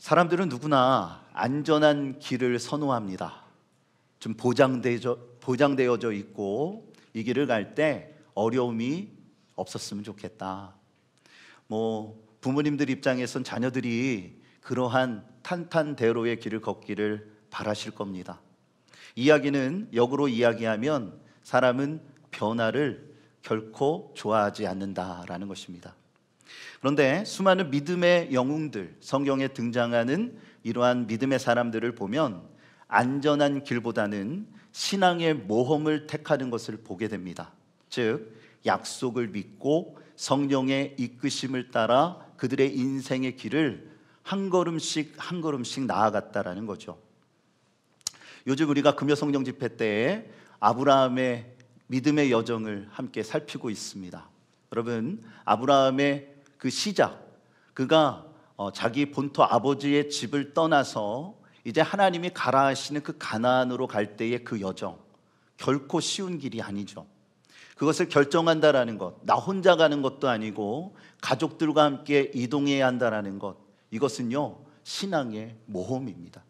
사람들은 누구나 안전한 길을 선호합니다. 좀 보장되어져 있고 이 길을 갈 때 어려움이 없었으면 좋겠다. 부모님들 입장에선 자녀들이 그러한 탄탄대로의 길을 걷기를 바라실 겁니다. 이야기는 역으로 이야기하면 사람은 변화를 결코 좋아하지 않는다라는 것입니다. 그런데 수많은 믿음의 영웅들, 성경에 등장하는 이러한 믿음의 사람들을 보면 안전한 길보다는 신앙의 모험을 택하는 것을 보게 됩니다. 즉, 약속을 믿고 성령의 이끄심을 따라 그들의 인생의 길을 한 걸음씩 한 걸음씩 나아갔다라는 거죠. 요즘 우리가 금요성령 집회 때에 아브라함의 믿음의 여정을 함께 살피고 있습니다. 여러분, 아브라함의 그 시작, 그가 자기 본토 아버지의 집을 떠나서 이제 하나님이 가라 하시는 그 가나안으로 갈 때의 그 여정, 결코 쉬운 길이 아니죠. 그것을 결정한다라는 것, 나 혼자 가는 것도 아니고 가족들과 함께 이동해야 한다라는 것, 이것은요 신앙의 모험입니다.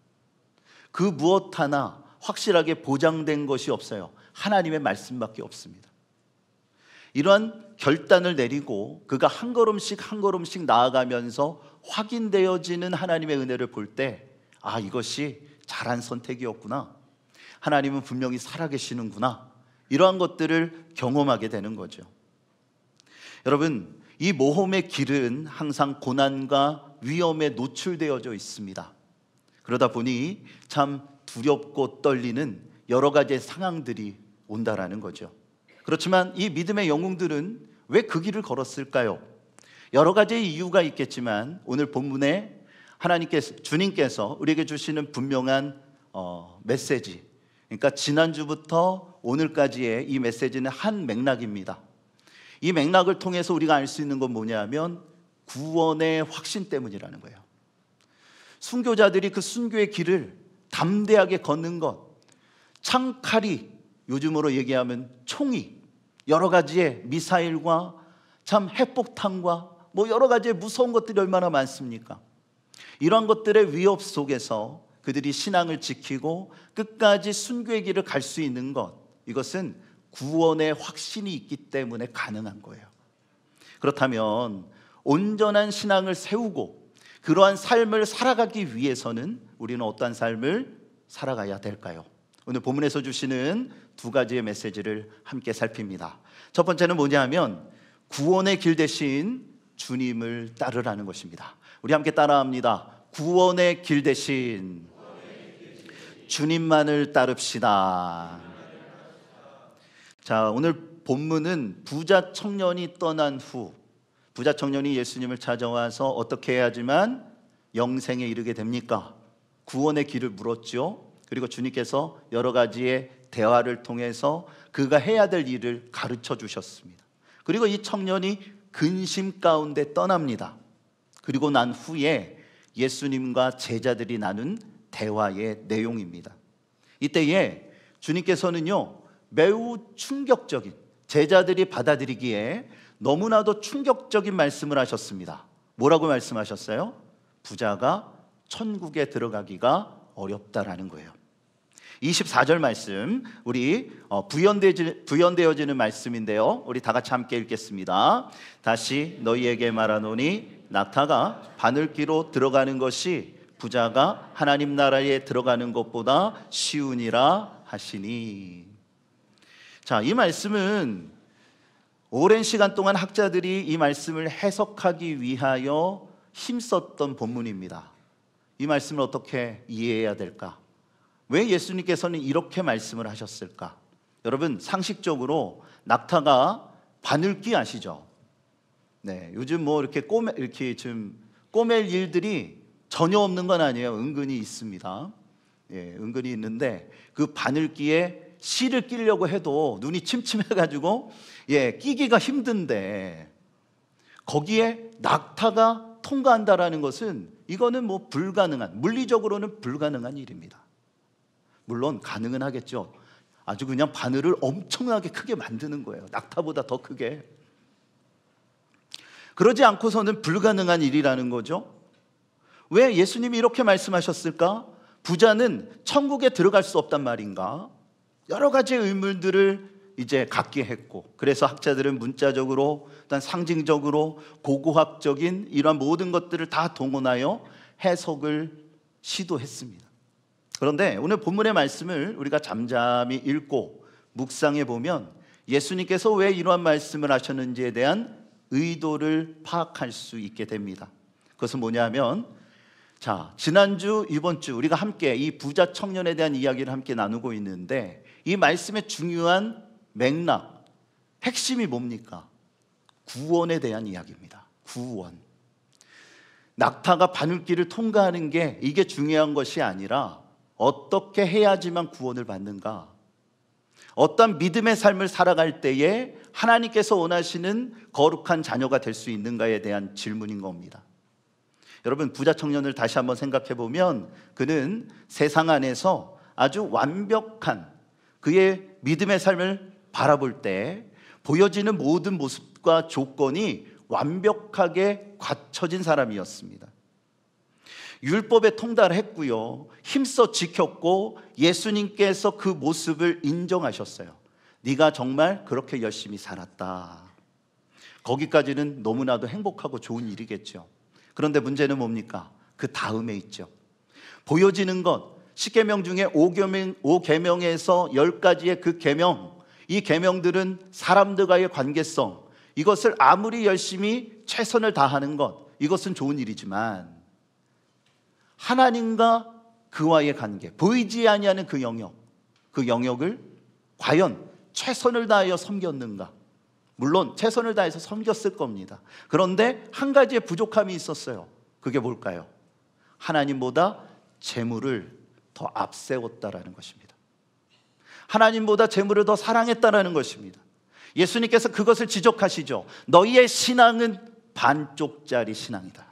그 무엇 하나 확실하게 보장된 것이 없어요. 하나님의 말씀밖에 없습니다. 이러한 결단을 내리고 그가 한 걸음씩 한 걸음씩 나아가면서 확인되어지는 하나님의 은혜를 볼 때, 이것이 잘한 선택이었구나, 하나님은 분명히 살아계시는구나, 이러한 것들을 경험하게 되는 거죠. 여러분, 이 모험의 길은 항상 고난과 위험에 노출되어져 있습니다. 그러다 보니 참 두렵고 떨리는 여러 가지의 상황들이 온다라는 거죠. 그렇지만 이 믿음의 영웅들은 왜 그 길을 걸었을까요? 여러 가지의 이유가 있겠지만 오늘 본문에 주님께서 우리에게 주시는 분명한 메시지, 그러니까 지난주부터 오늘까지의 이 메시지는 한 맥락입니다. 이 맥락을 통해서 우리가 알 수 있는 건 뭐냐면 구원의 확신 때문이라는 거예요. 순교자들이 그 순교의 길을 담대하게 걷는 것, 창칼이, 요즘으로 얘기하면 총이, 여러 가지의 미사일과 참 핵폭탄과 여러 가지의 무서운 것들이 얼마나 많습니까? 이러한 것들의 위협 속에서 그들이 신앙을 지키고 끝까지 순교의 길을 갈 수 있는 것, 이것은 구원의 확신이 있기 때문에 가능한 거예요. 그렇다면 온전한 신앙을 세우고 그러한 삶을 살아가기 위해서는 우리는 어떠한 삶을 살아가야 될까요? 오늘 본문에서 주시는 두 가지의 메시지를 함께 살핍니다. 첫 번째는 뭐냐면 구원의 길 대신 주님을 따르라는 것입니다. 우리 함께 따라합니다. 구원의 길 대신 주님만을 따릅시다. 자, 오늘 본문은 부자 청년이 떠난 후, 부자 청년이 예수님을 찾아와서 어떻게 해야지만 영생에 이르게 됩니까? 구원의 길을 물었죠. 그리고 주님께서 여러 가지의 대화를 통해서 그가 해야 될 일을 가르쳐 주셨습니다. 그리고 이 청년이 근심 가운데 떠납니다. 그리고 난 후에 예수님과 제자들이 나눈 대화의 내용입니다. 이때에 주님께서는요 매우 충격적인, 제자들이 받아들이기에 너무나도 충격적인 말씀을 하셨습니다. 뭐라고 말씀하셨어요? 부자가 천국에 들어가기가 어렵다라는 거예요. 24절 말씀, 우리 부연되어지는 말씀인데요, 우리 다 같이 함께 읽겠습니다. 다시 너희에게 말하노니 낙타가 바늘기로 들어가는 것이 부자가 하나님 나라에 들어가는 것보다 쉬우니라 하시니. 자, 이 말씀은 오랜 시간 동안 학자들이 이 말씀을 해석하기 위하여 힘썼던 본문입니다. 이 말씀을 어떻게 이해해야 될까? 왜 예수님께서는 이렇게 말씀을 하셨을까? 여러분, 상식적으로 낙타가 바늘기 아시죠? 네, 요즘 이렇게 좀 꼬맬 일들이 전혀 없는 건 아니에요. 은근히 있습니다. 예, 은근히 있는데 그 바늘기에 실을 끼려고 해도 눈이 침침해가지고 끼기가 힘든데 거기에 낙타가 통과한다라는 것은 이거는 불가능한, 물리적으로는 불가능한 일입니다. 물론 가능은 하겠죠. 아주 그냥 바늘을 엄청나게 크게 만드는 거예요. 낙타보다 더 크게. 그러지 않고서는 불가능한 일이라는 거죠. 왜 예수님이 이렇게 말씀하셨을까? 부자는 천국에 들어갈 수 없단 말인가? 여러 가지 의문들을 이제 갖게 했고, 그래서 학자들은 문자적으로, 일단 상징적으로, 고고학적인 이러한 모든 것들을 다 동원하여 해석을 시도했습니다. 그런데 오늘 본문의 말씀을 우리가 잠잠히 읽고 묵상해 보면 예수님께서 왜 이러한 말씀을 하셨는지에 대한 의도를 파악할 수 있게 됩니다. 그것은 뭐냐면, 자, 지난주, 이번 주 우리가 함께 이 부자 청년에 대한 이야기를 함께 나누고 있는데, 이 말씀의 중요한 맥락, 핵심이 뭡니까? 구원에 대한 이야기입니다. 구원. 낙타가 바늘길을 통과하는 게 이게 중요한 것이 아니라 어떻게 해야지만 구원을 받는가? 어떤 믿음의 삶을 살아갈 때에 하나님께서 원하시는 거룩한 자녀가 될 수 있는가에 대한 질문인 겁니다. 여러분, 부자 청년을 다시 한번 생각해 보면 그는 세상 안에서 아주 완벽한 그의 믿음의 삶을 바라볼 때 보여지는 모든 모습과 조건이 완벽하게 갖춰진 사람이었습니다. 율법에 통달했고요, 힘써 지켰고, 예수님께서 그 모습을 인정하셨어요. 네가 정말 그렇게 열심히 살았다. 거기까지는 너무나도 행복하고 좋은 일이겠죠. 그런데 문제는 뭡니까? 그 다음에 있죠. 보여지는 것, 10계명 중에 5계명에서 10가지의 그 계명, 이 계명들은 사람들과의 관계성, 이것을 아무리 열심히 최선을 다하는 것, 이것은 좋은 일이지만 하나님과 그와의 관계, 보이지 아니하는 그 영역을 과연 최선을 다하여 섬겼는가? 물론 최선을 다해서 섬겼을 겁니다. 그런데 한 가지의 부족함이 있었어요. 그게 뭘까요? 하나님보다 재물을 더 앞세웠다라는 것입니다. 하나님보다 재물을 더 사랑했다라는 것입니다. 예수님께서 그것을 지적하시죠. 너희의 신앙은 반쪽짜리 신앙이다.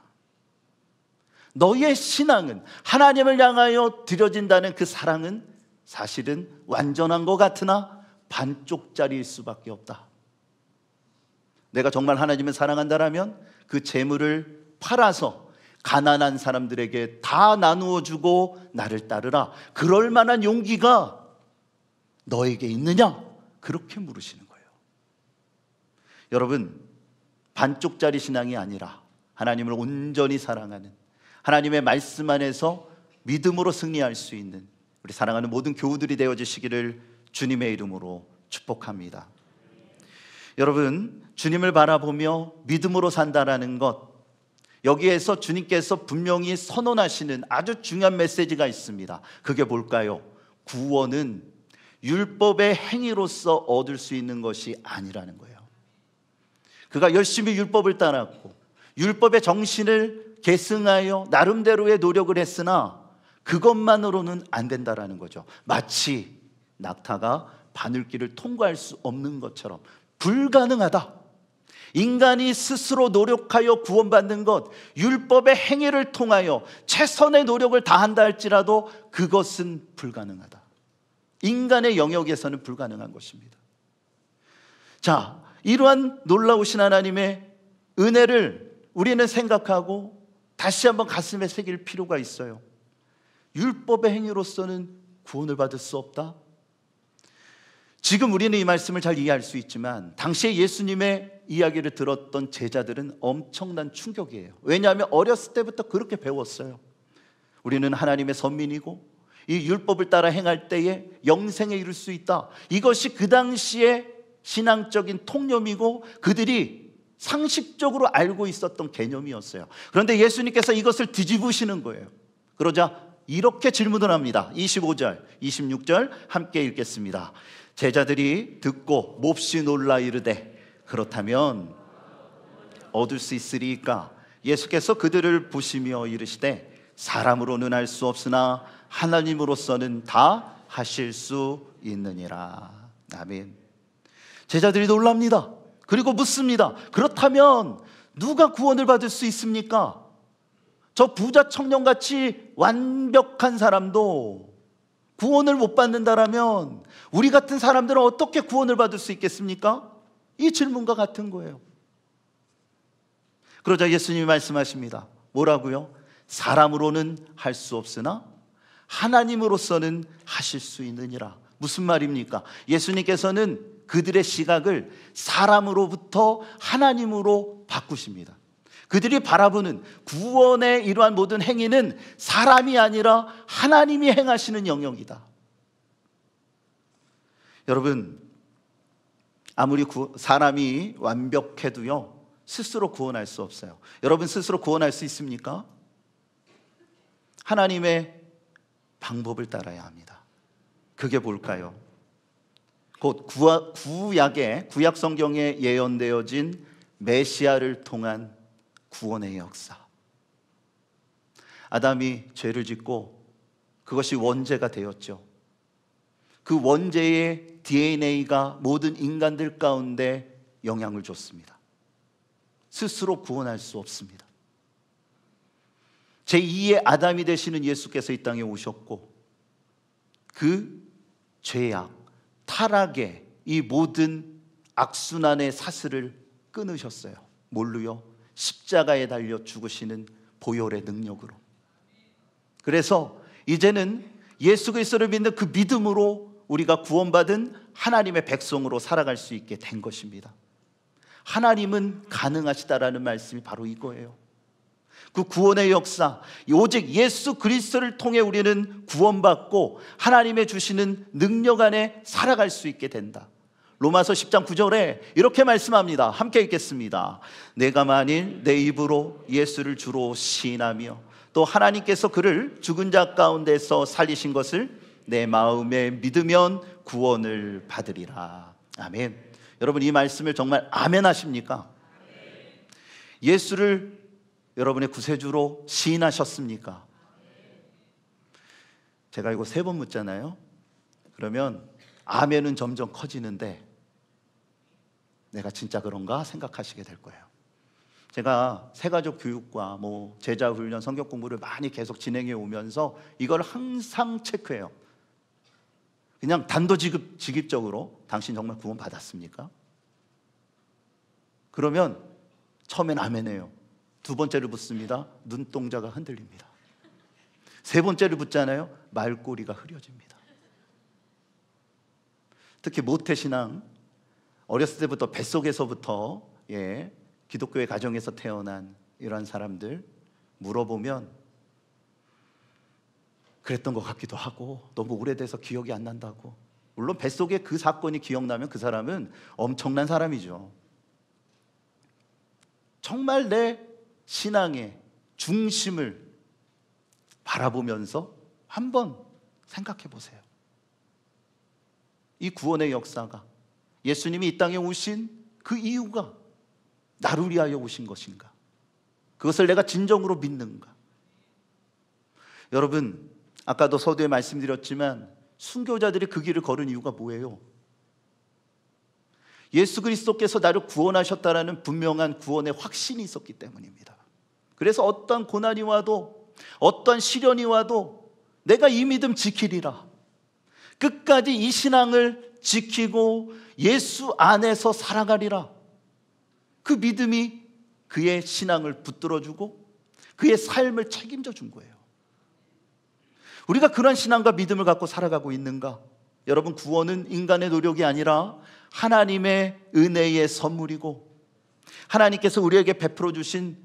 너희의 신앙은, 하나님을 향하여 드려진다는 그 사랑은 사실은 완전한 것 같으나 반쪽짜리일 수밖에 없다. 내가 정말 하나님을 사랑한다라면 그 재물을 팔아서 가난한 사람들에게 다 나누어 주고 나를 따르라. 그럴 만한 용기가 너에게 있느냐? 그렇게 물으시는 거예요. 여러분, 반쪽짜리 신앙이 아니라 하나님을 온전히 사랑하는, 하나님의 말씀 안에서 믿음으로 승리할 수 있는 우리 사랑하는 모든 교우들이 되어주시기를 주님의 이름으로 축복합니다. 여러분, 주님을 바라보며 믿음으로 산다라는 것, 여기에서 주님께서 분명히 선언하시는 아주 중요한 메시지가 있습니다. 그게 뭘까요? 구원은 율법의 행위로서 얻을 수 있는 것이 아니라는 거예요. 그가 열심히 율법을 따랐고 율법의 정신을 계승하여 나름대로의 노력을 했으나 그것만으로는 안 된다라는 거죠. 마치 낙타가 바늘길을 통과할 수 없는 것처럼 불가능하다. 인간이 스스로 노력하여 구원받는 것, 율법의 행위를 통하여 최선의 노력을 다한다 할지라도 그것은 불가능하다. 인간의 영역에서는 불가능한 것입니다. 자, 이러한 놀라우신 하나님의 은혜를 우리는 생각하고 다시 한번 가슴에 새길 필요가 있어요. 율법의 행위로서는 구원을 받을 수 없다? 지금 우리는 이 말씀을 잘 이해할 수 있지만 당시에 예수님의 이야기를 들었던 제자들은 엄청난 충격이에요. 왜냐하면 어렸을 때부터 그렇게 배웠어요. 우리는 하나님의 선민이고 이 율법을 따라 행할 때에 영생에 이를 수 있다. 이것이 그 당시에 신앙적인 통념이고 그들이 상식적으로 알고 있었던 개념이었어요. 그런데 예수님께서 이것을 뒤집으시는 거예요. 그러자 이렇게 질문을 합니다. 25절, 26절 함께 읽겠습니다. 제자들이 듣고 몹시 놀라 이르되 그렇다면 얻을 수 있으리까? 예수께서 그들을 보시며 이르시되 사람으로는 할 수 없으나 하나님으로서는 다 하실 수 있느니라. 아멘. 제자들이 놀랍니다. 그리고 묻습니다. 그렇다면 누가 구원을 받을 수 있습니까? 저 부자 청년같이 완벽한 사람도 구원을 못 받는다라면 우리 같은 사람들은 어떻게 구원을 받을 수 있겠습니까? 이 질문과 같은 거예요. 그러자 예수님이 말씀하십니다. 뭐라고요? 사람으로는 할 수 없으나 하나님으로서는 하실 수 있느니라. 무슨 말입니까? 예수님께서는 그들의 시각을 사람으로부터 하나님으로 바꾸십니다. 그들이 바라보는 구원의 이러한 모든 행위는 사람이 아니라 하나님이 행하시는 영역이다. 여러분, 아무리 사람이 완벽해도요, 스스로 구원할 수 없어요. 여러분 스스로 구원할 수 있습니까? 하나님의 방법을 따라야 합니다. 그게 뭘까요? 곧 구약 성경에 예언되어진 메시아를 통한 구원의 역사. 아담이 죄를 짓고 그것이 원죄가 되었죠. 그 원죄의 DNA가 모든 인간들 가운데 영향을 줬습니다. 스스로 구원할 수 없습니다. 제2의 아담이 되시는 예수께서 이 땅에 오셨고 그 죄악, 타락의 이 모든 악순환의 사슬을 끊으셨어요. 뭘로요? 십자가에 달려 죽으시는 보혈의 능력으로. 그래서 이제는 예수 그리스도를 믿는 그 믿음으로 우리가 구원받은 하나님의 백성으로 살아갈 수 있게 된 것입니다. 하나님은 가능하시다라는 말씀이 바로 이거예요. 그 구원의 역사, 오직 예수 그리스도를 통해 우리는 구원받고 하나님의 주시는 능력 안에 살아갈 수 있게 된다. 로마서 10장 9절에 이렇게 말씀합니다. 함께 읽겠습니다. 내가 만일 내 입으로 예수를 주로 시인하며 또 하나님께서 그를 죽은 자 가운데서 살리신 것을 내 마음에 믿으면 구원을 받으리라. 아멘. 여러분 이 말씀을 정말 아멘 하십니까? 예수를 여러분의 구세주로 시인하셨습니까? 제가 이거 3번 묻잖아요. 그러면 아멘은 점점 커지는데 내가 진짜 그런가 생각하시게 될 거예요. 제가 새가족 교육과 제자 훈련, 성경 공부를 많이 계속 진행해 오면서 이걸 항상 체크해요. 그냥 단도직입적으로 당신 정말 구원 받았습니까? 그러면 처음엔 아멘해요. 2번째를 묻습니다. 눈동자가 흔들립니다. 3번째를 묻잖아요. 말꼬리가 흐려집니다. 특히 모태신앙, 어렸을 때부터 뱃속에서부터 기독교의 가정에서 태어난 이러한 사람들 물어보면 그랬던 것 같기도 하고 너무 오래돼서 기억이 안 난다고. 물론 뱃속에 그 사건이 기억나면 그 사람은 엄청난 사람이죠. 정말 내 신앙의 중심을 바라보면서 한번 생각해 보세요. 이 구원의 역사가, 예수님이 이 땅에 오신 그 이유가 나를 위하여 오신 것인가? 그것을 내가 진정으로 믿는가? 여러분, 아까도 서두에 말씀드렸지만 순교자들이 그 길을 걸은 이유가 뭐예요? 예수 그리스도께서 나를 구원하셨다라는 분명한 구원의 확신이 있었기 때문입니다. 그래서 어떤 고난이 와도, 어떤 시련이 와도 내가 이 믿음 지키리라. 끝까지 이 신앙을 지키고 예수 안에서 살아가리라. 그 믿음이 그의 신앙을 붙들어주고 그의 삶을 책임져 준 거예요. 우리가 그런 신앙과 믿음을 갖고 살아가고 있는가? 여러분, 구원은 인간의 노력이 아니라 하나님의 은혜의 선물이고 하나님께서 우리에게 베풀어 주신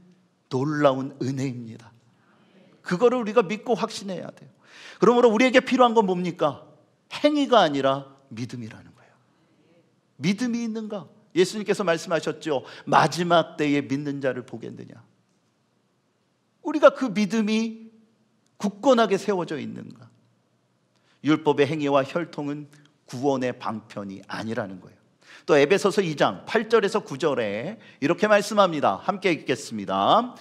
놀라운 은혜입니다. 그거를 우리가 믿고 확신해야 돼요. 그러므로 우리에게 필요한 건 뭡니까? 행위가 아니라 믿음이라는 거예요. 믿음이 있는가? 예수님께서 말씀하셨죠. 마지막 때에 믿는 자를 보겠느냐. 우리가 그 믿음이 굳건하게 세워져 있는가? 율법의 행위와 혈통은 구원의 방편이 아니라는 거예요. 또 에베소서 2장 8절에서 9절에 이렇게 말씀합니다. 함께 읽겠습니다.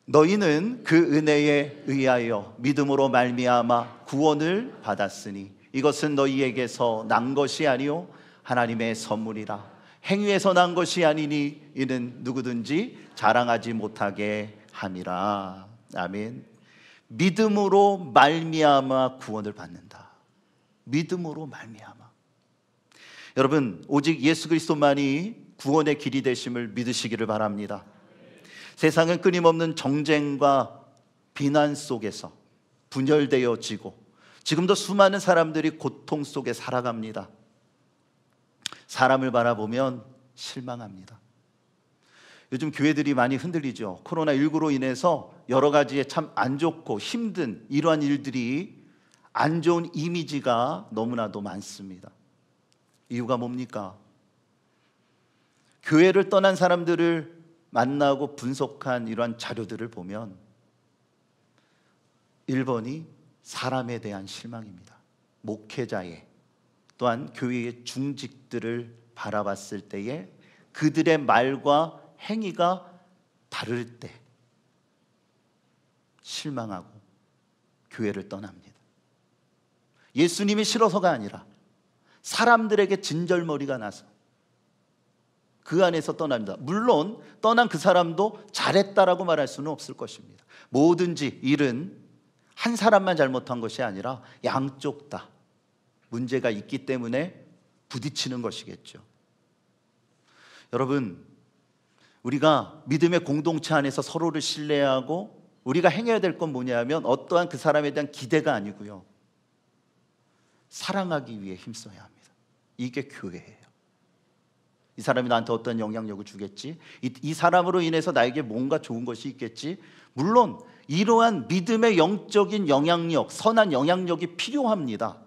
너희는 그 은혜에 의하여 믿음으로 말미암아 구원을 받았으니 이것은 너희에게서 난 것이 아니요 하나님의 선물이라. 행위에서 난 것이 아니니 이는 누구든지 자랑하지 못하게 함이라. 아멘. 믿음으로 말미암아 구원을 받는다. 믿음으로 말미암아. 여러분, 오직 예수 그리스도만이 구원의 길이 되심을 믿으시기를 바랍니다. 세상은 끊임없는 정쟁과 비난 속에서 분열되어지고 지금도 수많은 사람들이 고통 속에 살아갑니다. 사람을 바라보면 실망합니다. 요즘 교회들이 많이 흔들리죠. 코로나19로 인해서 여러 가지에 참 안 좋고 힘든 이러한 일들이 안 좋은 이미지가 너무나도 많습니다. 이유가 뭡니까? 교회를 떠난 사람들을 만나고 분석한 이러한 자료들을 보면 1번이 사람에 대한 실망입니다. 목회자의 또한 교회의 중직들을 바라봤을 때에 그들의 말과 행위가 다를 때 실망하고 교회를 떠납니다. 예수님이 싫어서가 아니라 사람들에게 진절머리가 나서 그 안에서 떠납니다. 물론 떠난 그 사람도 잘했다라고 말할 수는 없을 것입니다. 뭐든지 일은 한 사람만 잘못한 것이 아니라 양쪽 다 문제가 있기 때문에 부딪히는 것이겠죠. 여러분, 우리가 믿음의 공동체 안에서 서로를 신뢰하고 우리가 행해야 될 건 뭐냐면 어떠한 그 사람에 대한 기대가 아니고요, 사랑하기 위해 힘써야 합니다. 이게 교회예요. 이 사람이 나한테 어떤 영향력을 주겠지? 이 사람으로 인해서 나에게 뭔가 좋은 것이 있겠지? 물론 이러한 믿음의 영적인 영향력, 선한 영향력이 필요합니다.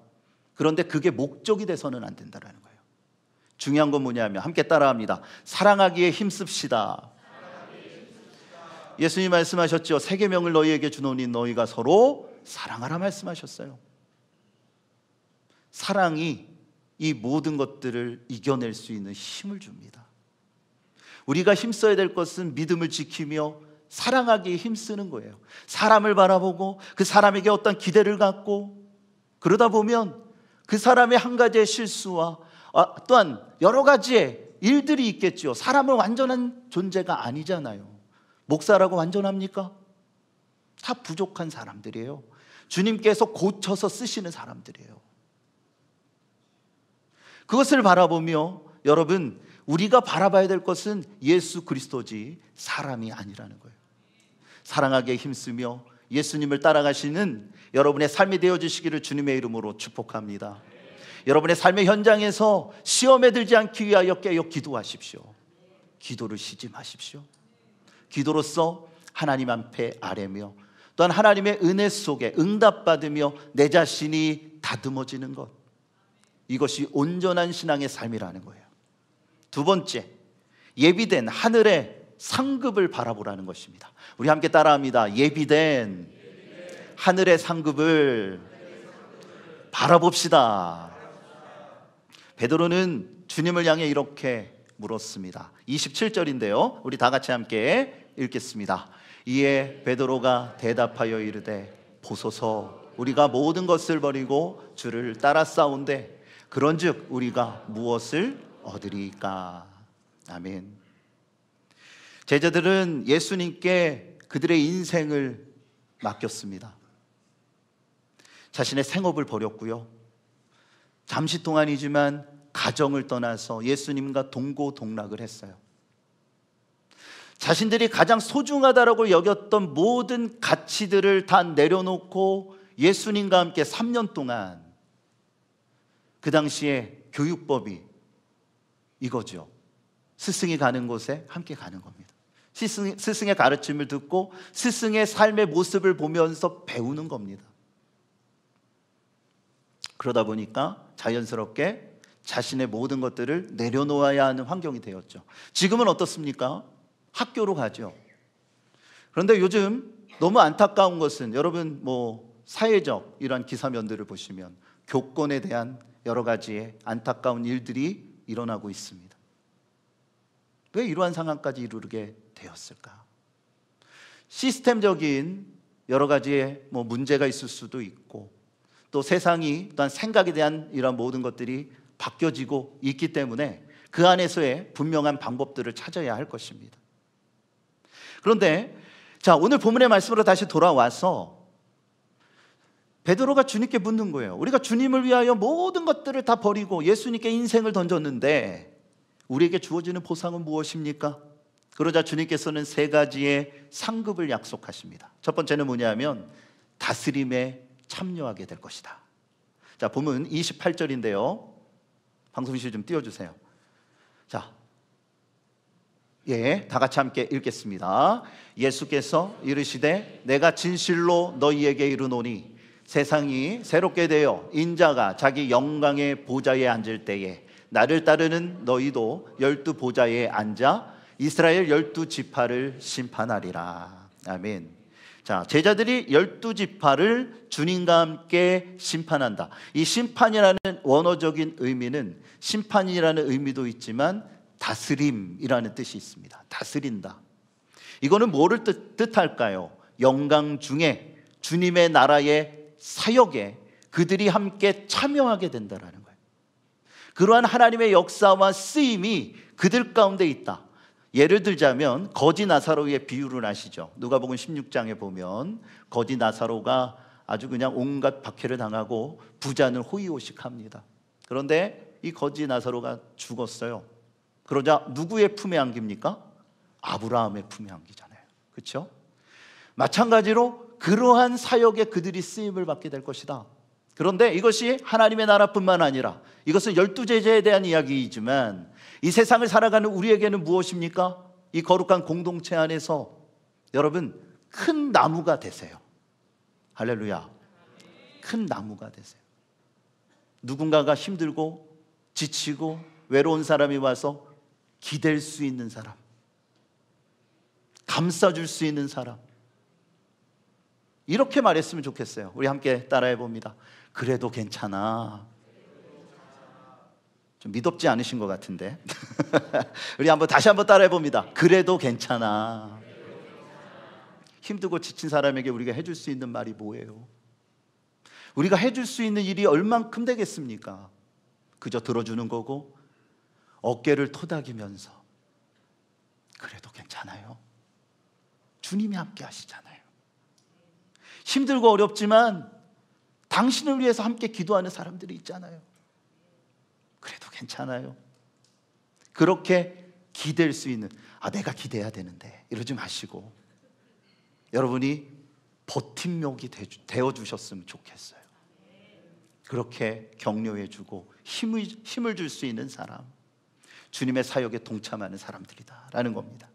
그런데 그게 목적이 돼서는 안 된다는 거예요. 중요한 건 뭐냐면 함께 따라합니다. 사랑하기에 힘씁시다. 예수님 말씀하셨죠. 새 계명을 너희에게 주노니 너희가 서로 사랑하라 말씀하셨어요. 사랑이 이 모든 것들을 이겨낼 수 있는 힘을 줍니다. 우리가 힘써야 될 것은 믿음을 지키며 사랑하기에 힘쓰는 거예요. 사람을 바라보고 그 사람에게 어떤 기대를 갖고 그러다 보면 그 사람의 한 가지의 실수와 또한 여러 가지의 일들이 있겠죠. 사람은 완전한 존재가 아니잖아요. 목사라고 완전합니까? 다 부족한 사람들이에요. 주님께서 고쳐서 쓰시는 사람들이에요. 그것을 바라보며 여러분, 우리가 바라봐야 될 것은 예수 그리스도지 사람이 아니라는 거예요. 사랑하기에 힘쓰며 예수님을 따라가시는 여러분의 삶이 되어주시기를 주님의 이름으로 축복합니다. 여러분의 삶의 현장에서 시험에 들지 않기 위하여 깨어 기도하십시오. 기도를 쉬지 마십시오. 기도로써 하나님 앞에 아뢰며 또한 하나님의 은혜 속에 응답받으며 내 자신이 다듬어지는 것, 이것이 온전한 신앙의 삶이라는 거예요. 두 번째, 예비된 하늘의 상급을 바라보라는 것입니다. 우리 함께 따라합니다. 예비된 하늘의 상급을 바라봅시다. 베드로는 주님을 향해 이렇게 물었습니다. 27절인데요. 우리 다 같이 함께 읽겠습니다. 이에 베드로가 대답하여 이르되 보소서, 우리가 모든 것을 버리고 주를 따라 싸운데 그런즉 우리가 무엇을 얻으리까? 아멘. 제자들은 예수님께 그들의 인생을 맡겼습니다. 자신의 생업을 버렸고요, 잠시 동안이지만 가정을 떠나서 예수님과 동고동락을 했어요. 자신들이 가장 소중하다라고 여겼던 모든 가치들을 다 내려놓고 예수님과 함께 3년 동안, 그 당시에 교육법이 이거죠. 스승이 가는 곳에 함께 가는 겁니다. 스승의 가르침을 듣고 스승의 삶의 모습을 보면서 배우는 겁니다. 그러다 보니까 자연스럽게 자신의 모든 것들을 내려놓아야 하는 환경이 되었죠. 지금은 어떻습니까? 학교로 가죠. 그런데 요즘 너무 안타까운 것은 여러분 사회적 이러한 기사면들을 보시면 교권에 대한 여러 가지의 안타까운 일들이 일어나고 있습니다. 왜 이러한 상황까지 이르게 되었을까? 시스템적인 여러 가지의 문제가 있을 수도 있고, 또 세상이 또한 생각에 대한 이런 모든 것들이 바뀌어지고 있기 때문에 그 안에서의 분명한 방법들을 찾아야 할 것입니다. 그런데 오늘 본문의 말씀으로 다시 돌아와서 베드로가 주님께 묻는 거예요. 우리가 주님을 위하여 모든 것들을 다 버리고 예수님께 인생을 던졌는데 우리에게 주어지는 보상은 무엇입니까? 그러자 주님께서는 세 가지의 상급을 약속하십니다. 첫 번째는 뭐냐면 다스림에 참여하게 될 것이다. 자, 본문 28절인데요. 방송실 좀 띄워주세요. 자, 다 같이 함께 읽겠습니다. 예수께서 이르시되 내가 진실로 너희에게 이르노니 세상이 새롭게 되어 인자가 자기 영광의 보좌에 앉을 때에 나를 따르는 너희도 12 보좌에 앉아 이스라엘 12 지파를 심판하리라. 아멘. 자, 제자들이 12지파를 주님과 함께 심판한다. 이 심판이라는 원어적인 의미는 심판이라는 의미도 있지만 다스림이라는 뜻이 있습니다. 다스린다. 이거는 뭐를 뜻할까요? 영광 중에 주님의 나라의 사역에 그들이 함께 참여하게 된다라는 거예요. 그러한 하나님의 역사와 쓰임이 그들 가운데 있다. 예를 들자면 거지 나사로의 비유를 아시죠? 누가복음 16장에 보면 거지 나사로가 아주 그냥 온갖 박해를 당하고 부자는 호의호식합니다. 그런데 이 거지 나사로가 죽었어요. 그러자 누구의 품에 안깁니까? 아브라함의 품에 안기잖아요. 그렇죠? 마찬가지로 그러한 사역에 그들이 쓰임을 받게 될 것이다. 그런데 이것이 하나님의 나라뿐만 아니라 이것은 12제자에 대한 이야기이지만 이 세상을 살아가는 우리에게는 무엇입니까? 이 거룩한 공동체 안에서 여러분 큰 나무가 되세요. 할렐루야. 큰 나무가 되세요. 누군가가 힘들고 지치고 외로운 사람이 와서 기댈 수 있는 사람, 감싸줄 수 있는 사람, 이렇게 말했으면 좋겠어요. 우리 함께 따라해 봅니다. 그래도 괜찮아. 좀 미덥지 않으신 것 같은데 우리 다시 한번 따라해 봅니다. 그래도 괜찮아. 힘들고 지친 사람에게 우리가 해줄 수 있는 말이 뭐예요? 우리가 해줄 수 있는 일이 얼만큼 되겠습니까? 그저 들어주는 거고 어깨를 토닥이면서 그래도 괜찮아요. 주님이 함께 하시잖아요. 힘들고 어렵지만 당신을 위해서 함께 기도하는 사람들이 있잖아요. 그래도 괜찮아요. 그렇게 기댈 수 있는, 내가 기대야 되는데 이러지 마시고 여러분이 버팀목이 되어주셨으면 좋겠어요. 그렇게 격려해주고 힘을 줄 수 있는 사람, 주님의 사역에 동참하는 사람들이다 라는 겁니다.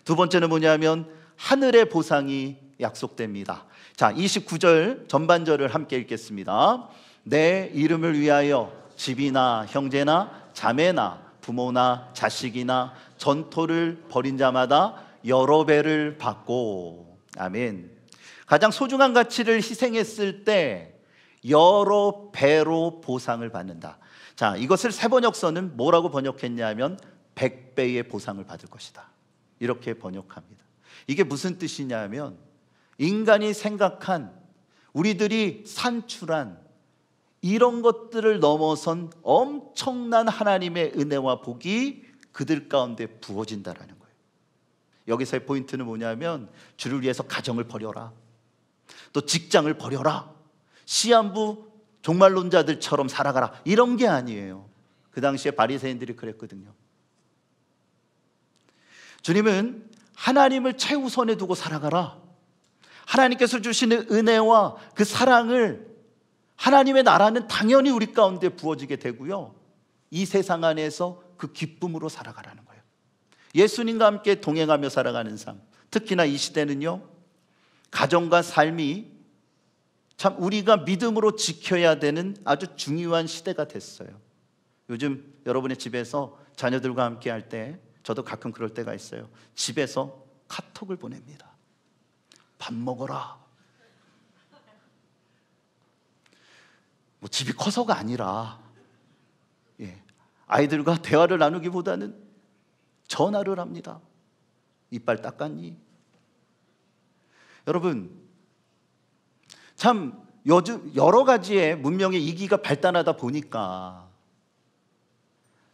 두 번째는 뭐냐면 하늘의 보상이 약속됩니다. 자, 29절 전반절을 함께 읽겠습니다. 내 이름을 위하여 집이나 형제나 자매나 부모나 자식이나 전토를 벌인 자마다 여러 배를 받고. 아멘. 가장 소중한 가치를 희생했을 때 여러 배로 보상을 받는다. 자, 이것을 세번역서는 뭐라고 번역했냐면 100배의 보상을 받을 것이다, 이렇게 번역합니다. 이게 무슨 뜻이냐면 인간이 생각한, 우리들이 산출한 이런 것들을 넘어선 엄청난 하나님의 은혜와 복이 그들 가운데 부어진다라는 거예요. 여기서의 포인트는 뭐냐면 주를 위해서 가정을 버려라, 또 직장을 버려라, 시한부 종말론자들처럼 살아가라, 이런 게 아니에요. 그 당시에 바리새인들이 그랬거든요. 주님은 하나님을 최우선에 두고 살아가라, 하나님께서 주시는 은혜와 그 사랑을, 하나님의 나라는 당연히 우리 가운데 부어지게 되고요, 이 세상 안에서 그 기쁨으로 살아가라는 거예요. 예수님과 함께 동행하며 살아가는 삶, 특히나 이 시대는요, 가정과 삶이 참 우리가 믿음으로 지켜야 되는 아주 중요한 시대가 됐어요. 요즘 여러분의 집에서 자녀들과 함께 할 때, 저도 가끔 그럴 때가 있어요. 집에서 카톡을 보냅니다. 밥 먹어라. 뭐 집이 커서가 아니라, 아이들과 대화를 나누기보다는 전화를 합니다. 이빨 닦았니? 여러분, 참 요즘 여러 가지의 문명의 이기가 발달하다 보니까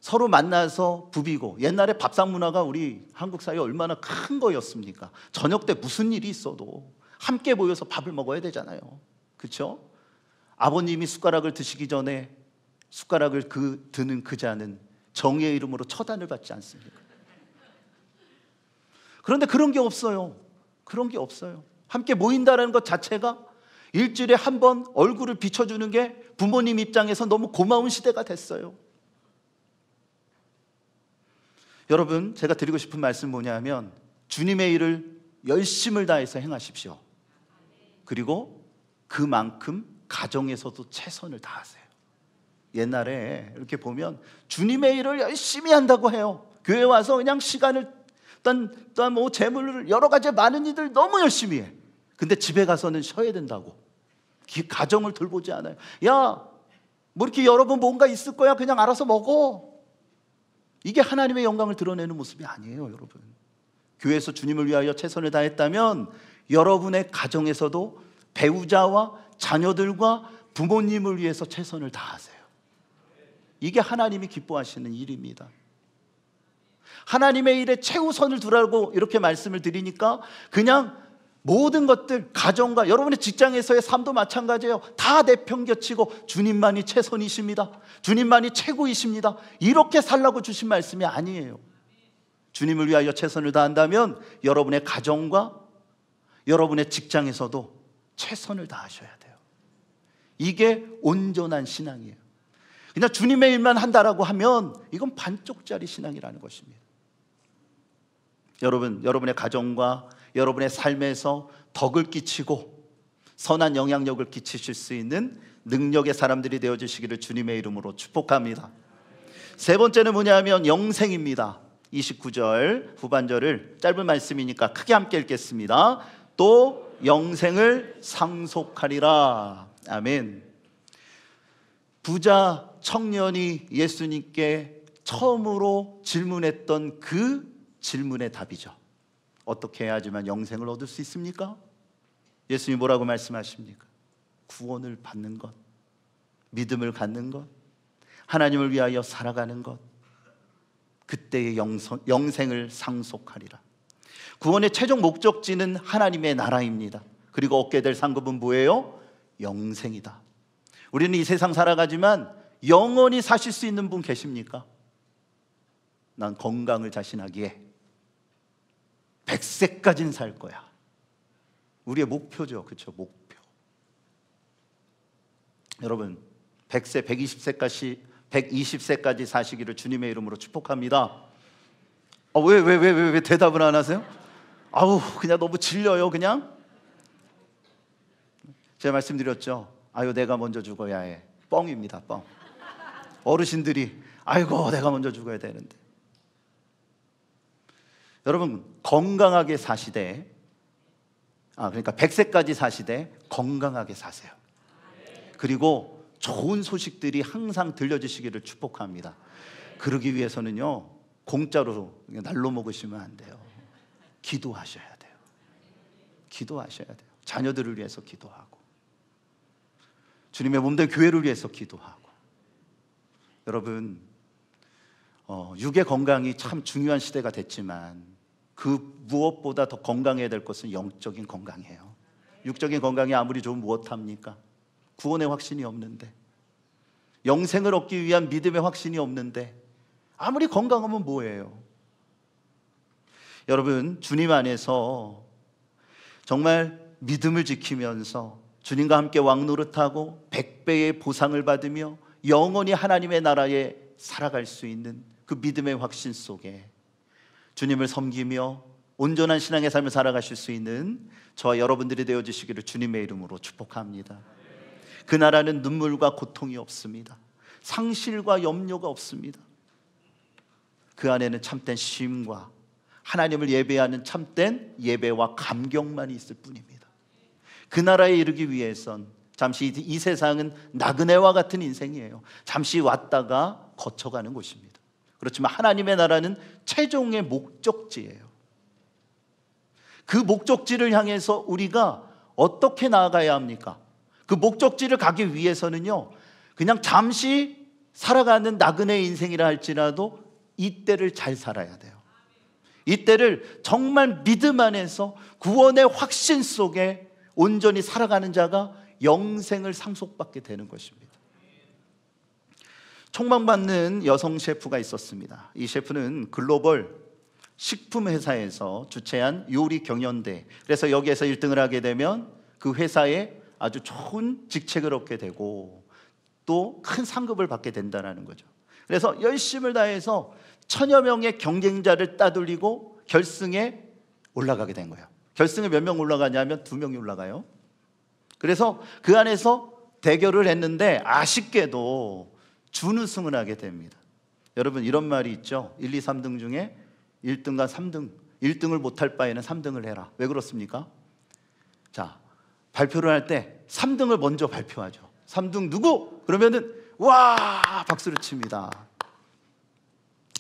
서로 만나서 부비고, 옛날에 밥상 문화가 우리 한국 사회에 얼마나 큰 거였습니까? 저녁 때 무슨 일이 있어도 함께 모여서 밥을 먹어야 되잖아요. 그렇죠? 아버님이 숟가락을 드시기 전에 숟가락을 드는 그 자는 정의의 이름으로 처단을 받지 않습니까? 그런데 그런 게 없어요. 그런 게 없어요. 함께 모인다는 것 자체가 일주일에 한 번 얼굴을 비춰주는 게 부모님 입장에서 너무 고마운 시대가 됐어요. 여러분, 제가 드리고 싶은 말씀 뭐냐면 주님의 일을 열심을 다해서 행하십시오. 그리고 그만큼 가정에서도 최선을 다하세요. 옛날에 이렇게 보면 주님의 일을 열심히 한다고 해요. 교회 와서 그냥 시간을 일단 뭐 재물을 여러 가지 많은 일들 너무 열심히 해. 근데 집에 가서는 쉬어야 된다고. 가정을 돌보지 않아요. 야, 뭐 이렇게 여러분 뭔가 있을 거야. 그냥 알아서 먹어. 이게 하나님의 영광을 드러내는 모습이 아니에요, 여러분. 교회에서 주님을 위하여 최선을 다했다면 여러분의 가정에서도 배우자와 자녀들과 부모님을 위해서 최선을 다하세요. 이게 하나님이 기뻐하시는 일입니다. 하나님의 일에 최우선을 두라고 이렇게 말씀을 드리니까 그냥 모든 것들, 가정과 여러분의 직장에서의 삶도 마찬가지예요. 다 내팽겨치고 주님만이 최선이십니다. 주님만이 최고이십니다. 이렇게 살라고 주신 말씀이 아니에요. 주님을 위하여 최선을 다한다면 여러분의 가정과 여러분의 직장에서도 최선을 다하셔야 돼요. 이게 온전한 신앙이에요. 그냥 주님의 일만 한다라고 하면 이건 반쪽짜리 신앙이라는 것입니다. 여러분의 가정과 여러분의 삶에서 덕을 끼치고 선한 영향력을 끼치실 수 있는 능력의 사람들이 되어주시기를 주님의 이름으로 축복합니다. 세 번째는 뭐냐면 영생입니다. 29절 후반절을 짧은 말씀이니까 크게 함께 읽겠습니다. 또 영생을 상속하리라. 아멘. 부자 청년이 예수님께 처음으로 질문했던 그 질문의 답이죠. 어떻게 해야지만 영생을 얻을 수 있습니까? 예수님이 뭐라고 말씀하십니까? 구원을 받는 것, 믿음을 갖는 것, 하나님을 위하여 살아가는 것, 그때의 영생을 상속하리라. 구원의 최종 목적지는 하나님의 나라입니다. 그리고 얻게 될 상급은 뭐예요? 영생이다. 우리는 이 세상 살아가지만 영원히 사실 수 있는 분 계십니까? 난 건강을 자신하기에 100세까지는 살 거야. 우리의 목표죠. 그렇죠? 목표. 여러분 100세, 120세까지 사시기를 주님의 이름으로 축복합니다. 왜 대답을 안 하세요? 아우, 그냥 너무 질려요. 그냥 제가 말씀드렸죠. 아유, 내가 먼저 죽어야 해. 뻥입니다. 뻥. 어르신들이 아이고 내가 먼저 죽어야 되는데. 여러분 건강하게 사시되, 그러니까 100세까지 사시되 건강하게 사세요. 그리고 좋은 소식들이 항상 들려주시기를 축복합니다. 그러기 위해서는요, 공짜로 날로 먹으시면 안 돼요. 기도하셔야 돼요. 기도하셔야 돼요. 자녀들을 위해서 기도하고, 주님의 몸된 교회를 위해서 기도하고. 여러분, 육의 건강이 참 중요한 시대가 됐지만 그 무엇보다 더 건강해야 될 것은 영적인 건강이에요. 육적인 건강이 아무리 좋으면 무엇합니까? 구원의 확신이 없는데, 영생을 얻기 위한 믿음의 확신이 없는데 아무리 건강하면 뭐예요? 여러분, 주님 안에서 정말 믿음을 지키면서 주님과 함께 왕노릇하고 100배의 보상을 받으며 영원히 하나님의 나라에 살아갈 수 있는 그 믿음의 확신 속에 주님을 섬기며 온전한 신앙의 삶을 살아가실 수 있는 저와 여러분들이 되어주시기를 주님의 이름으로 축복합니다. 그 나라는 눈물과 고통이 없습니다. 상실과 염려가 없습니다. 그 안에는 참된 쉼과 하나님을 예배하는 참된 예배와 감격만이 있을 뿐입니다. 그 나라에 이르기 위해선 잠시 이 세상은 나그네와 같은 인생이에요. 잠시 왔다가 거쳐가는 곳입니다. 그렇지만 하나님의 나라는 최종의 목적지예요. 그 목적지를 향해서 우리가 어떻게 나아가야 합니까? 그 목적지를 가기 위해서는요, 그냥 잠시 살아가는 나그네 인생이라 할지라도 이때를 잘 살아야 돼요. 이때를 정말 믿음 안에서 구원의 확신 속에 온전히 살아가는 자가 영생을 상속받게 되는 것입니다. 촉망받는 여성 셰프가 있었습니다. 이 셰프는 글로벌 식품 회사에서 주최한 요리 경연대, 그래서 여기에서 1등을 하게 되면 그 회사에 아주 좋은 직책을 얻게 되고 또 큰 상급을 받게 된다는 거죠. 그래서 열심을 다해서 1000여 명의 경쟁자를 따돌리고 결승에 올라가게 된 거예요. 결승에 몇 명 올라가냐면 2명이 올라가요. 그래서 그 안에서 대결을 했는데 아쉽게도 준우승을 하게 됩니다. 여러분, 이런 말이 있죠. 1, 2, 3등 중에 1등과 3등, 1등을 못할 바에는 3등을 해라. 왜 그렇습니까? 자, 발표를 할 때 3등을 먼저 발표하죠. 3등 누구? 그러면은 와 박수를 칩니다.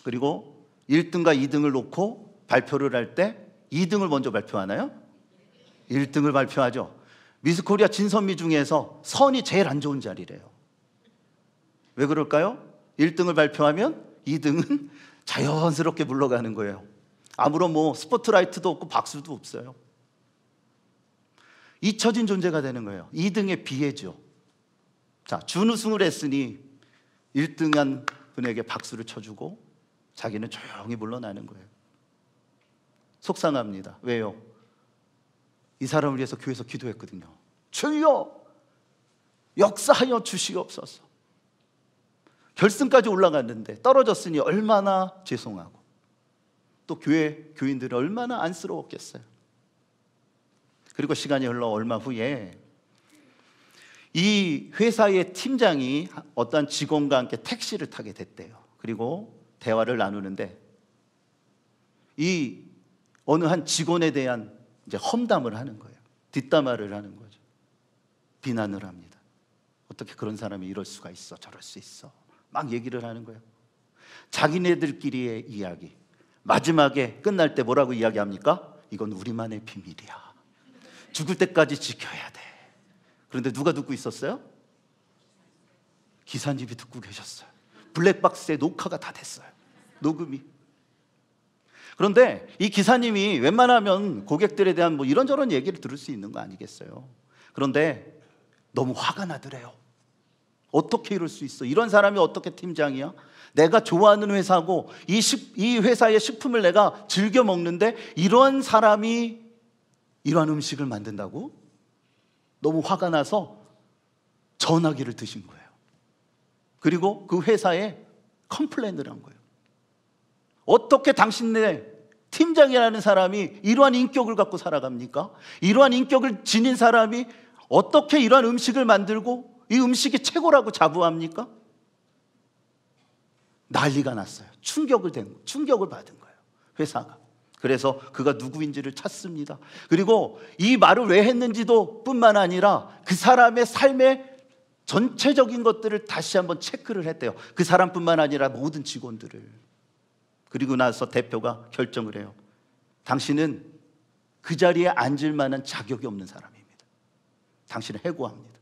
그리고 1등과 2등을 놓고 발표를 할 때 2등을 먼저 발표하나요? 1등을 발표하죠. 미스 코리아 진선미 중에서 선이 제일 안 좋은 자리래요. 왜 그럴까요? 1등을 발표하면 2등은 자연스럽게 물러가는 거예요. 아무런 스포트라이트도 없고 박수도 없어요. 잊혀진 존재가 되는 거예요. 2등의 비애죠. 자, 준우승을 했으니 1등한 분에게 박수를 쳐주고 자기는 조용히 물러나는 거예요. 속상합니다. 왜요? 이 사람을 위해서 교회에서 기도했거든요. 주여 역사하여 주시옵소서. 결승까지 올라갔는데 떨어졌으니 얼마나 죄송하고 또 교회 교인들이 얼마나 안쓰러웠겠어요. 그리고 시간이 흘러 얼마 후에 이 회사의 팀장이 어떤 직원과 함께 택시를 타게 됐대요. 그리고 대화를 나누는데 이 어느 한 직원에 대한 이제 험담을 하는 거예요. 뒷담화를 하는 거죠. 비난을 합니다. 어떻게 그런 사람이 이럴 수가 있어, 저럴 수 있어, 막 얘기를 하는 거예요. 자기네들끼리의 이야기. 마지막에 끝날 때 뭐라고 이야기합니까? 이건 우리만의 비밀이야. 죽을 때까지 지켜야 돼. 그런데 누가 듣고 있었어요? 기사님이 듣고 계셨어요. 블랙박스에 녹화가 다 됐어요. 녹음이. 그런데 이 기사님이 웬만하면 고객들에 대한 이런저런 얘기를 들을 수 있는 거 아니겠어요? 그런데 너무 화가 나더래요. 어떻게 이럴 수 있어? 이런 사람이 어떻게 팀장이야? 내가 좋아하는 회사고 이 회사의 식품을 내가 즐겨 먹는데 이런 사람이 이러한 음식을 만든다고? 너무 화가 나서 전화기를 드신 거예요. 그리고 그 회사에 컴플레인을 한 거예요. 어떻게 당신네 팀장이라는 사람이 이러한 인격을 갖고 살아갑니까? 이러한 인격을 지닌 사람이 어떻게 이러한 음식을 만들고 이 음식이 최고라고 자부합니까? 난리가 났어요. 충격을 받은 거예요, 회사가. 그래서 그가 누구인지를 찾습니다. 그리고 이 말을 왜 했는지도 뿐만 아니라 그 사람의 삶의 전체적인 것들을 다시 한번 체크를 했대요. 그 사람뿐만 아니라 모든 직원들을. 그리고 나서 대표가 결정을 해요. 당신은 그 자리에 앉을 만한 자격이 없는 사람입니다. 당신은 해고합니다.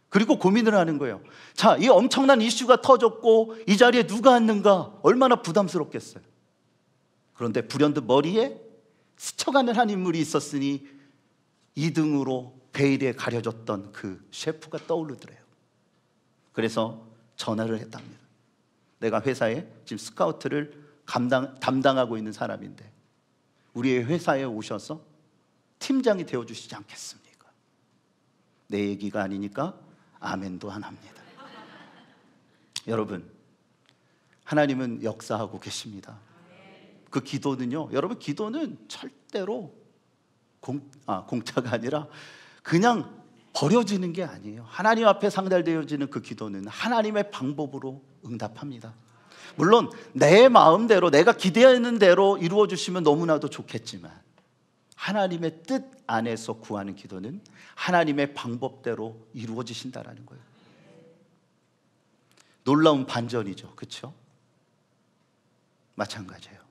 그리고 고민을 하는 거예요. 자, 이 엄청난 이슈가 터졌고 이 자리에 누가 앉는가 얼마나 부담스럽겠어요. 그런데 불현듯 머리에 스쳐가는 한 인물이 있었으니 2등으로 베일에 가려졌던 그 셰프가 떠오르더래요. 그래서 전화를 했답니다. 내가 회사에 지금 스카우트를 담당하고 있는 사람인데 우리의 회사에 오셔서 팀장이 되어주시지 않겠습니까? 내 얘기가 아니니까 아멘도 안 합니다. 여러분, 하나님은 역사하고 계십니다. 그 기도는요, 여러분, 기도는 절대로 공짜가 아니라 그냥 버려지는 게 아니에요. 하나님 앞에 상달되어지는 그 기도는 하나님의 방법으로 응답합니다. 물론 내 마음대로 내가 기대하는 대로 이루어 주시면 너무나도 좋겠지만 하나님의 뜻 안에서 구하는 기도는 하나님의 방법대로 이루어지신다라는 거예요. 놀라운 반전이죠. 그렇죠? 마찬가지예요.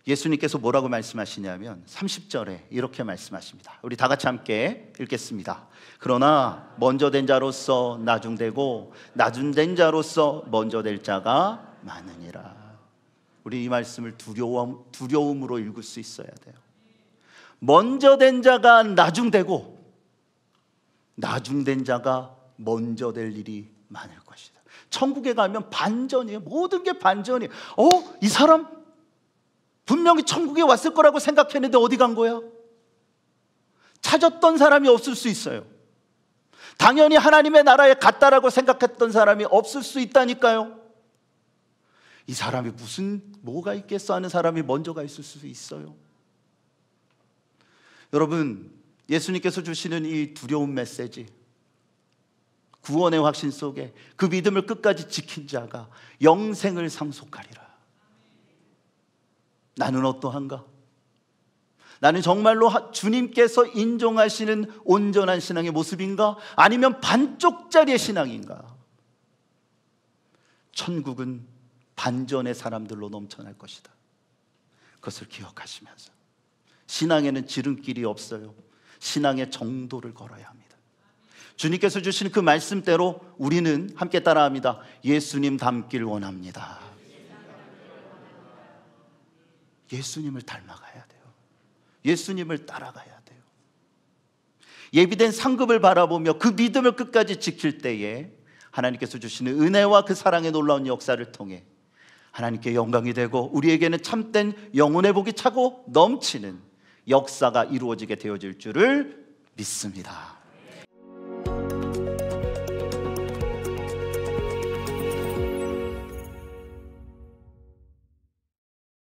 예수님께서 뭐라고 말씀하시냐면 30절에 이렇게 말씀하십니다. 우리 다 같이 함께 읽겠습니다. 그러나 먼저 된 자로서 나중되고 나중된 자로서 먼저 될 자가 많으니라. 우리 이 말씀을 두려움으로 읽을 수 있어야 돼요. 먼저 된 자가 나중되고 나중된 자가 먼저 될 일이 많을 것이다. 천국에 가면 반전이에요. 모든 게 반전이에요. 이 사람 분명히 천국에 왔을 거라고 생각했는데 어디 간 거야? 찾았던 사람이 없을 수 있어요. 당연히 하나님의 나라에 갔다라고 생각했던 사람이 없을 수 있다니까요. 이 사람이 뭐가 있겠어 하는 사람이 먼저가 있을 수 있어요. 여러분, 예수님께서 주시는 이 두려운 메시지, 구원의 확신 속에 그 믿음을 끝까지 지킨 자가 영생을 상속하리라. 나는 어떠한가? 나는 정말로 주님께서 인정하시는 온전한 신앙의 모습인가? 아니면 반쪽짜리의 신앙인가? 천국은 반전의 사람들로 넘쳐날 것이다. 그것을 기억하시면서 신앙에는 지름길이 없어요. 신앙의 정도를 걸어야 합니다. 주님께서 주신 그 말씀대로 우리는 함께 따라합니다. 예수님 닮길 원합니다. 예수님을 닮아가야 돼요. 예수님을 따라가야 돼요. 예비된 상급을 바라보며 그 믿음을 끝까지 지킬 때에 하나님께서 주시는 은혜와 그 사랑의 놀라운 역사를 통해 하나님께 영광이 되고 우리에게는 참된 영혼의 복이 차고 넘치는 역사가 이루어지게 되어질 줄을 믿습니다.